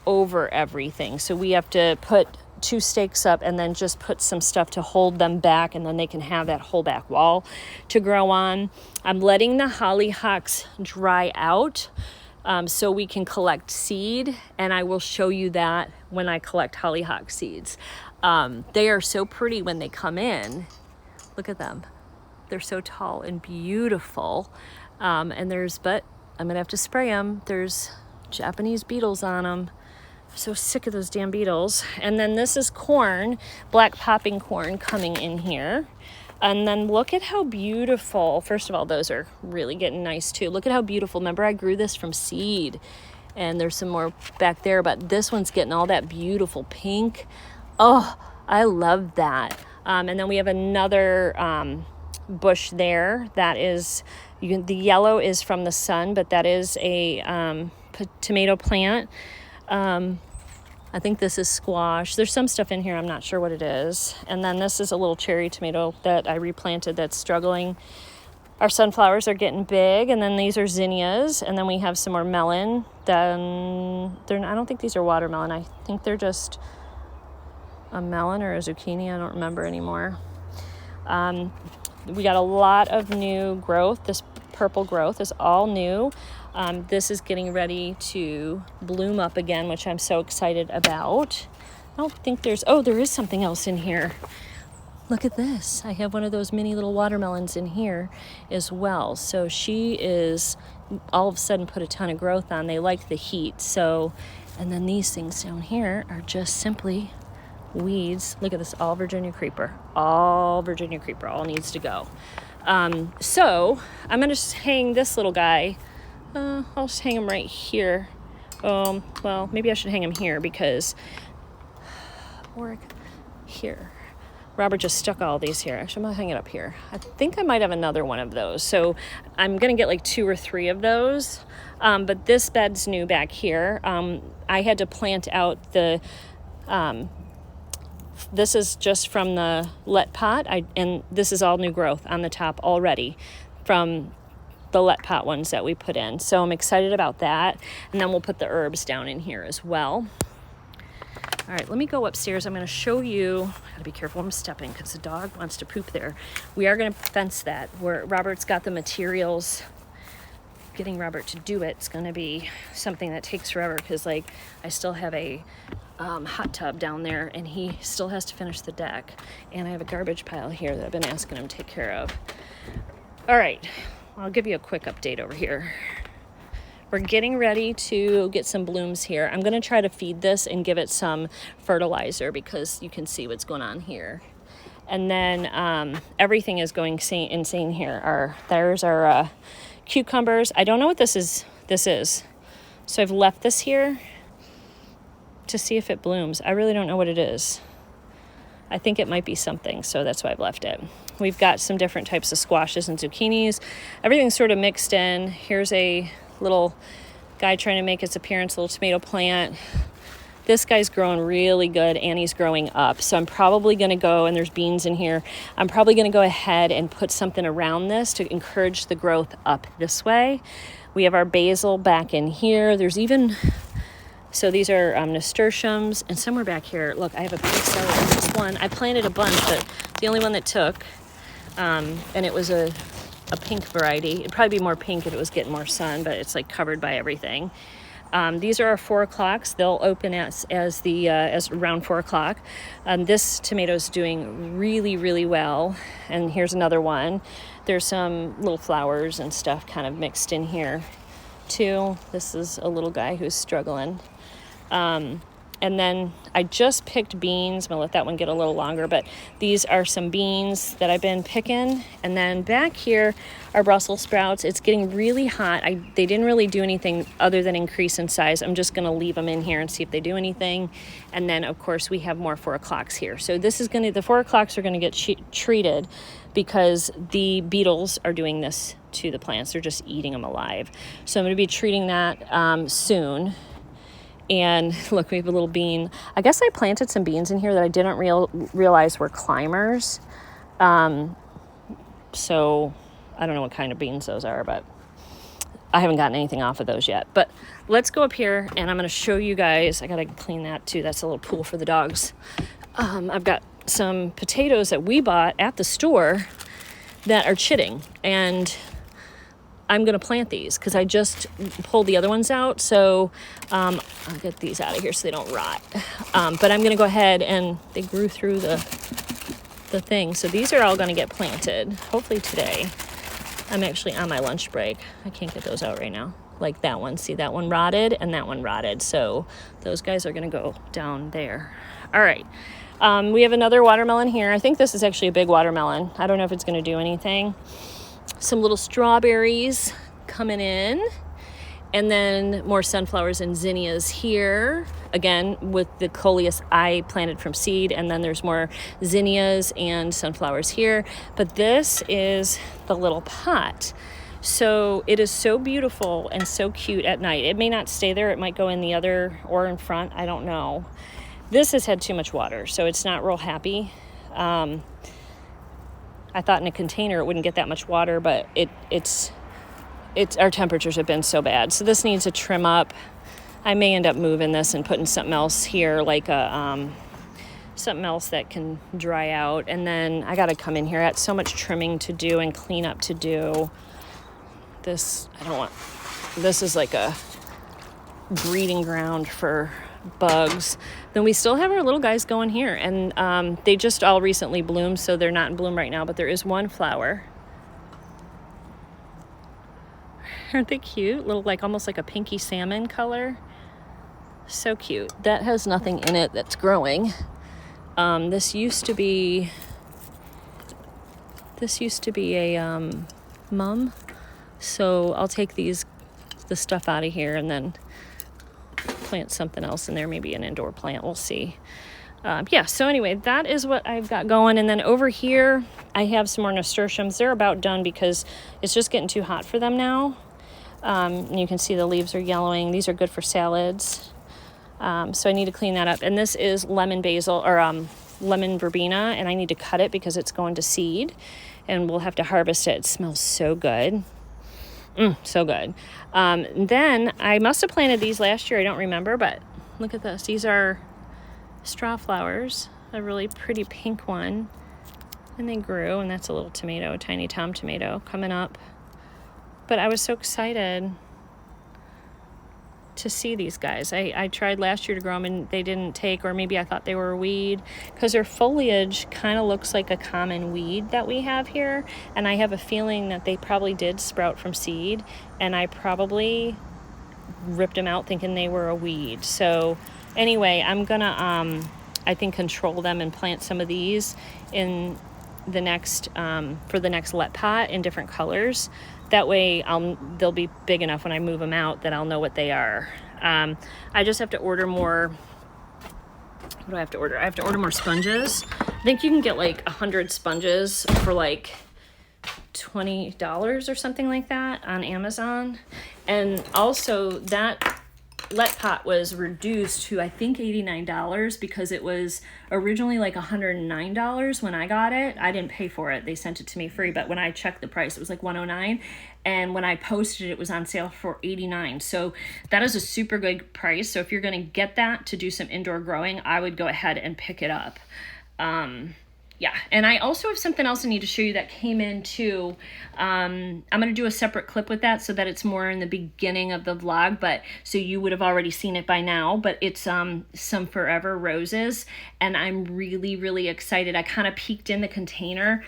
over everything. So we have to put 2 stakes up and then just put some stuff to hold them back, and then they can have that whole back wall to grow on. I'm letting the hollyhocks dry out so we can collect seed, and I will show you that when I collect hollyhock seeds. They are so pretty when they come in. Look at them. They're so tall and beautiful. But I'm gonna have to spray them. There's Japanese beetles on them. So sick of those damn beetles. And then this is corn, black popping corn coming in here. And then look at how beautiful, first of all, those are really getting nice too. Look at how beautiful. Remember, I grew this from seed, and there's some more back there, but this one's getting all that beautiful pink. Oh, I love that. And then we have another bush there that is, the yellow is from the sun, but that is a tomato plant. I think this is squash. There's some stuff in here, I'm not sure what it is. And then this is a little cherry tomato that I replanted that's struggling. Our sunflowers are getting big, and then these are zinnias, and then we have some more melon. Then I don't think these are watermelon. I think they're just a melon or a zucchini. I don't remember anymore. We got a lot of new growth. This purple growth is all new. This is getting ready to bloom up again, which I'm so excited about. I don't think there is something else in here. Look at this. I have one of those mini little watermelons in here as well. So she is all of a sudden put a ton of growth on. They like the heat. So, and then these things down here are just simply weeds. Look at this, all Virginia creeper. All Virginia creeper, all needs to go. So I'm gonna just hang this little guy. I'll just hang him right here. Well, maybe I should hang him here because, or here. Robert just stuck all these here. Actually, I'm gonna hang it up here. I think I might have another one of those. So I'm gonna get like 2 or 3 of those. But this bed's new back here. I had to plant out the this is just from the let pot. And this is all new growth on the top already from the let pot ones that we put in. So I'm excited about that. And then we'll put the herbs down in here as well. All right, let me go upstairs. I'm going to show you. I gotta be careful. I'm stepping because the dog wants to poop there. We are going to fence that. Where Robert's got the materials. Getting Robert to do it's going to be something that takes forever because, like, I still have a hot tub down there, and he still has to finish the deck. And I have a garbage pile here that I've been asking him to take care of. All right, I'll give you a quick update over here. We're getting ready to get some blooms here. I'm going to try to feed this and give it some fertilizer because you can see what's going on here. And then everything is going insane here. There's our cucumbers. I don't know what this is. So I've left this here to see if it blooms. I really don't know what it is. I think it might be something, so that's why I've left it. We've got some different types of squashes and zucchinis. Everything's sort of mixed in. Here's a little guy trying to make his appearance, a little tomato plant. This guy's growing really good, and he's growing up. So I'm probably going to go, and there's beans in here, I'm probably going to go ahead and put something around this to encourage the growth up this way. We have our basil back in here. There's even, so these are nasturtiums, and somewhere back here, look, I have a pink celery. This one, I planted a bunch, but the only one that took, and it was a pink variety. It'd probably be more pink if it was getting more sun, but it's like covered by everything. These are our 4 o'clocks. They'll open as around 4 o'clock. This tomato's doing really, really well. And here's another one. There's some little flowers and stuff kind of mixed in here too. This is a little guy who's struggling. And then I just picked beans. I'm gonna let that one get a little longer, but these are some beans that I've been picking. And then back here are Brussels sprouts. It's getting really hot. They didn't really do anything other than increase in size. I'm just gonna leave them in here and see if they do anything. And then of course we have more 4 o'clocks here. So the 4 o'clocks are gonna get treated because the beetles are doing this to the plants. They're just eating them alive. So I'm gonna be treating that soon. And look, we have a little bean. I guess I planted some beans in here that I didn't realize were climbers. So I don't know what kind of beans those are, but I haven't gotten anything off of those yet. But let's go up here, and I'm going to show you guys. I got to clean that too. That's a little pool for the dogs. I've got some potatoes that we bought at the store that are chitting, and I'm going to plant these because I just pulled the other ones out. So I'll get these out of here so they don't rot. But I'm going to go ahead, and they grew through the thing. So these are all going to get planted, hopefully today. I'm actually on my lunch break. I can't get those out right now. Like that one. See, that one rotted and that one rotted. So those guys are going to go down there. All right. We have another watermelon here. I think this is actually a big watermelon. I don't know if it's going to do anything. Some little strawberries coming in, and then more sunflowers and zinnias here, again with the coleus I planted from seed, and then there's more zinnias and sunflowers here. But this is the little pot. So it is so beautiful and so cute at night. It may not stay there. It might go in the other or in front. I don't know. This has had too much water, so it's not real happy. I thought in a container it wouldn't get that much water, but it's our temperatures have been so bad. So this needs a trim up. I may end up moving this and putting something else here, like something else that can dry out. And then I got to come in here. I got so much trimming to do and cleanup to do. This is like a breeding ground for bugs. Then we still have our little guys going here, and they just all recently bloomed, so they're not in bloom right now, but there is one flower. Aren't they cute? Little, like almost like a pinky salmon color. So cute. That has nothing in it that's growing. This used to be a mum, so I'll take the stuff out of here and then plant something else in there, maybe an indoor plant. We'll see. So anyway, that is what I've got going. And then over here, I have some more nasturtiums. They're about done because it's just getting too hot for them now. And you can see the leaves are yellowing. These are good for salads. So I need to clean that up. And this is lemon basil, or lemon verbena, and I need to cut it because it's going to seed, and we'll have to harvest it. It smells so good. So good. Then I must have planted these last year. I don't remember, but look at this. These are straw flowers, a really pretty pink one. And they grew, and that's a little tomato, a tiny tom tomato coming up. But I was so excited to see these guys. I tried last year to grow them and they didn't take, or maybe I thought they were a weed, because their foliage kind of looks like a common weed that we have here, and I have a feeling that they probably did sprout from seed, and I probably ripped them out thinking they were a weed. So anyway, I'm gonna I think control them and plant some of these in the next for the next let pot in different colors. That way they'll be big enough when I move them out that I'll know what they are. I just have to order more. What do I have to order? I have to order more sponges. I think you can get like 100 sponges for like $20 or something like that on Amazon. And also that let pot was reduced to I think $89 because it was originally like $109 when I got it. I didn't pay for it. They sent it to me free, but when I checked the price, it was like $109, and when I posted it was on sale for $89. So that is a super good price. So if you're going to get that to do some indoor growing, I would go ahead and pick it up. Yeah, and I also have something else I need to show you that came in too. I'm going to do a separate clip with that so that it's more in the beginning of the vlog, but so you would have already seen it by now, but it's some forever roses, and I'm really, really excited. I kind of peeked in the container,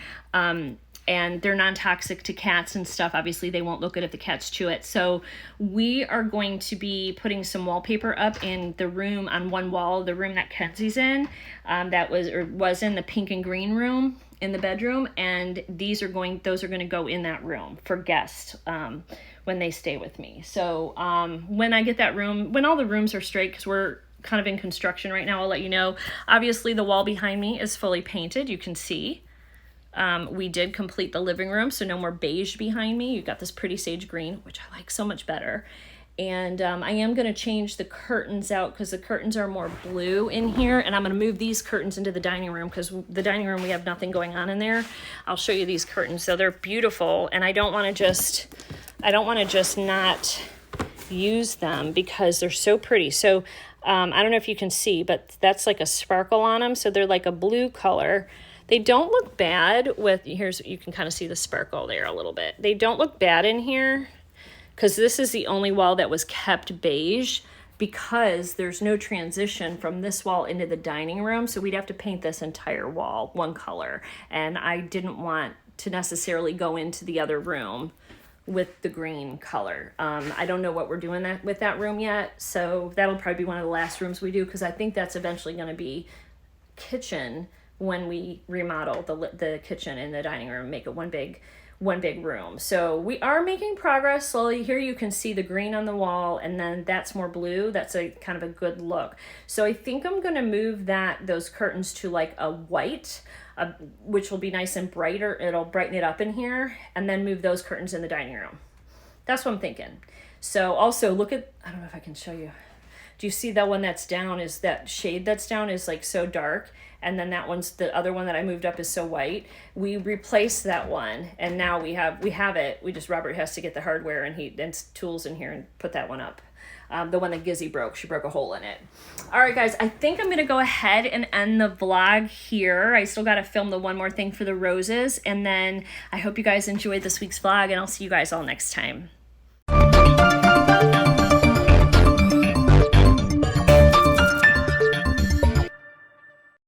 and they're non-toxic to cats and stuff. Obviously, they won't look good if the cats chew it. So we are going to be putting some wallpaper up in the room, on one wall, the room that Kenzie's in, that was in the pink and green room in the bedroom. And those are going to go in that room for guests when they stay with me. So when I get that room, when all the rooms are straight, because we're kind of in construction right now, I'll let you know. Obviously, the wall behind me is fully painted. You can see. We did complete the living room, so no more beige behind me. You've got this pretty sage green, which I like so much better. And I am going to change the curtains out because the curtains are more blue in here. And I'm going to move these curtains into the dining room because the dining room, we have nothing going on in there. I'll show you these curtains. So they're beautiful, and I don't want to just not use them because they're so pretty. So I don't know if you can see, but that's like a sparkle on them. So they're like a blue color. They don't look bad with, you can kind of see the sparkle there a little bit. They don't look bad in here because this is the only wall that was kept beige because there's no transition from this wall into the dining room. So we'd have to paint this entire wall one color. And I didn't want to necessarily go into the other room with the green color. I don't know what we're doing with that room yet. So that'll probably be one of the last rooms we do because I think that's eventually going to be kitchen when we remodel the kitchen and the dining room, make it one big room. So we are making progress slowly. Here you can see the green on the wall, and then that's more blue. That's a kind of a good look. So I think I'm going to move those curtains to like a white, which will be nice and brighter. It'll brighten it up in here, and then move those curtains in the dining room. That's what I'm thinking. So also look at, I don't know if I can show you. Do you see that one that's down, is that shade that's down is like so dark, and then the other one that I moved up is so white. We replaced that one, and now we have it. Robert has to get the hardware and tools in here and put that one up. The one that Gizzy broke, she broke a hole in it. All right, guys, I think I'm gonna go ahead and end the vlog here. I still gotta film the one more thing for the roses, and then I hope you guys enjoyed this week's vlog, and I'll see you guys all next time.